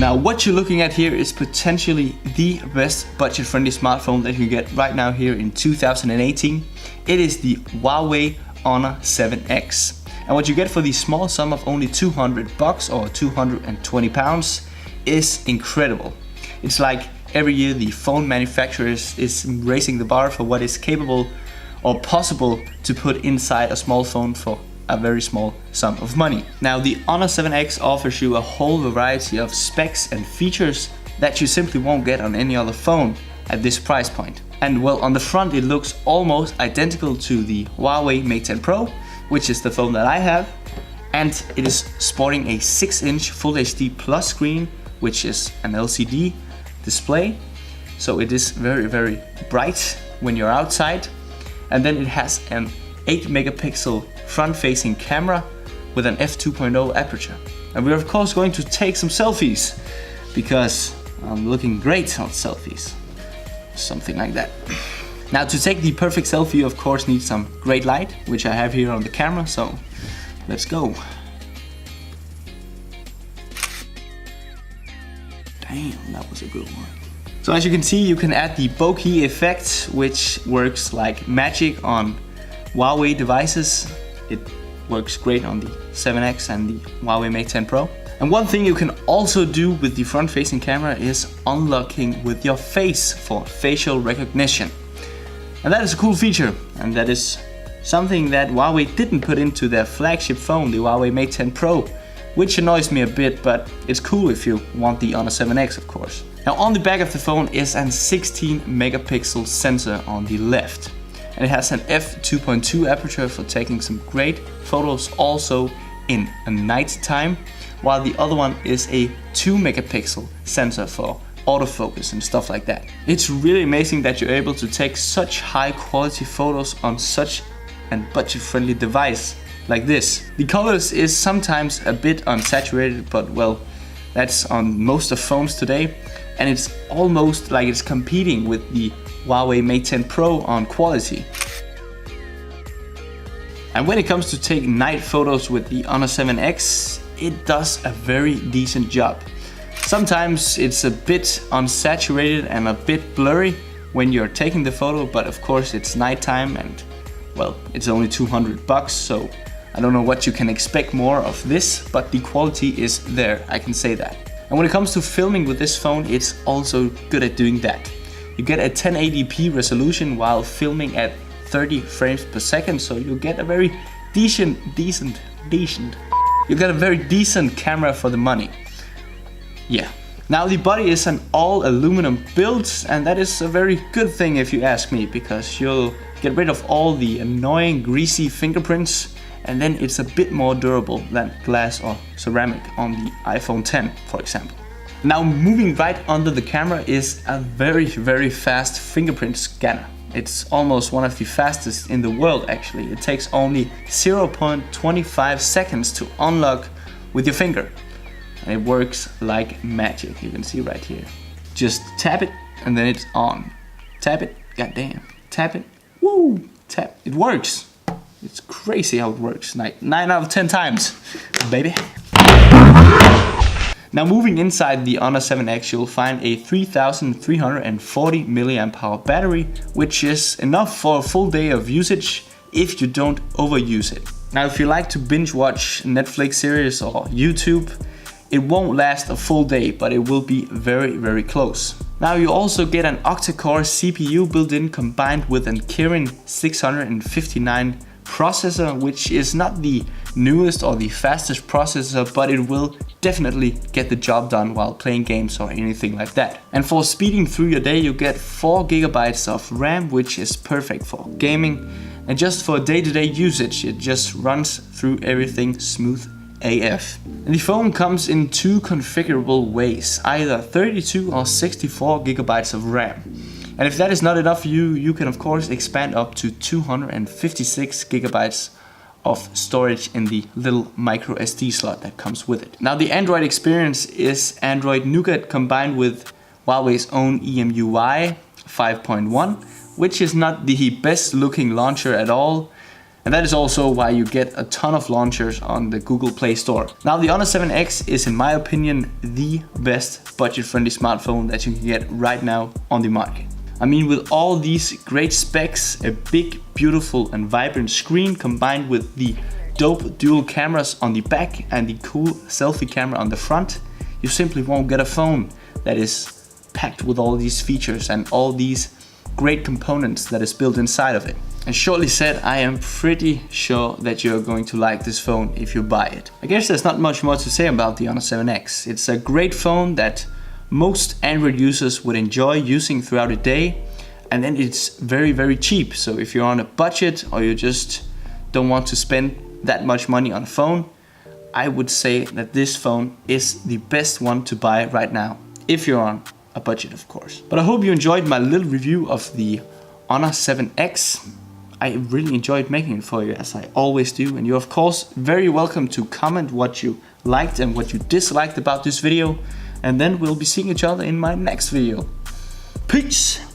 Now what you're looking at here is potentially the best budget-friendly smartphone that you get right now here in 2018. It is the Huawei Honor 7X. And what you get for the small sum of only $200 or 220 pounds is incredible. It's like every year the phone manufacturers is raising the bar for what is capable or possible to put inside a small phone for a very small sum of money. Now the Honor 7X offers you a whole variety of specs and features that you simply won't get on any other phone at this price point. And well, on the front it looks almost identical to the Huawei Mate 10 Pro, which is the phone that I have, and it is sporting a 6-inch Full HD Plus screen, which is an LCD display, so it is very, very bright when you're outside. And then it has an 8 megapixel front-facing camera with an f2.0 aperture. And we're of course going to take some selfies because I'm looking great on selfies. Something like that. Now to take the perfect selfie you of course need some great light, which I have here on the camera, so let's go. Damn, that was a good one. So as you can see, you can add the bokeh effect, which works like magic on Huawei devices. It works great on the 7X and the Huawei Mate 10 Pro. And one thing you can also do with the front-facing camera is unlocking with your face for facial recognition. And that is a cool feature, and that is something that Huawei didn't put into their flagship phone, the Huawei Mate 10 Pro, which annoys me a bit, but it's cool if you want the Honor 7X, of course. Now on the back of the phone is an 16 megapixel sensor on the left. And it has an f2.2 aperture for taking some great photos also in a night time, while the other one is a 2 megapixel sensor for autofocus and stuff like that. It's really amazing that you're able to take such high quality photos on such a budget-friendly device like this. The colors is sometimes a bit unsaturated, but well, that's on most of phones today, and it's almost like it's competing with the Huawei Mate 10 Pro on quality. And when it comes to taking night photos with the Honor 7X, it does a very decent job. Sometimes it's a bit unsaturated and a bit blurry when you're taking the photo, but of course it's nighttime and well, it's only $200, so I don't know what you can expect more of this, but the quality is there, I can say that. And when it comes to filming with this phone, it's also good at doing that. You get a 1080p resolution while filming at 30 frames per second, so you get a very decent. You get a very decent camera for the money. Yeah. Now the body is an all aluminum build, and that is a very good thing if you ask me, because you'll get rid of all the annoying greasy fingerprints, and then it's a bit more durable than glass or ceramic on the iPhone 10, for example. Now moving right under the camera is a very, very fast fingerprint scanner. It's almost one of the fastest in the world actually. It takes only 0.25 seconds to unlock with your finger. And it works like magic, you can see right here. Just tap it and then it's on. Tap it, goddamn. Tap it, woo, tap. It works. It's crazy how it works. 9 out of 10 times, baby. Now moving inside the Honor 7X, you'll find a 3340 mAh battery, which is enough for a full day of usage if you don't overuse it. Now if you like to binge watch Netflix series or YouTube, it won't last a full day, but it will be very, very close. Now you also get an octa-core CPU built in combined with an Kirin 659 processor, which is not the newest or the fastest processor, but it will definitely get the job done while playing games or anything like that. And for speeding through your day, you get 4 GB of RAM, which is perfect for gaming. And just for day-to-day usage, it just runs through everything smooth AF. And the phone comes in 2 configurable ways, either 32 or 64 GB of RAM. And if that is not enough for you, you can of course expand up to 256 GB of storage in the little micro SD slot that comes with it. Now the Android experience is Android Nougat combined with Huawei's own EMUI 5.1, which is not the best looking launcher at all. And that is also why you get a ton of launchers on the Google Play Store. Now the Honor 7X is, in my opinion, the best budget-friendly smartphone that you can get right now on the market. I mean, with all these great specs, a big, beautiful and vibrant screen combined with the dope dual cameras on the back and the cool selfie camera on the front, you simply won't get a phone that is packed with all these features and all these great components that is built inside of it. And shortly said, I am pretty sure that you're going to like this phone if you buy it. I guess there's not much more to say about the Honor 7X. It's a great phone that most Android users would enjoy using throughout the day. And then it's very, very cheap. So if you're on a budget or you just don't want to spend that much money on a phone, I would say that this phone is the best one to buy right now. If you're on a budget, of course. But I hope you enjoyed my little review of the Honor 7X. I really enjoyed making it for you, as I always do, and you're of course very welcome to comment what you liked and what you disliked about this video, and then we'll be seeing each other in my next video. Peace!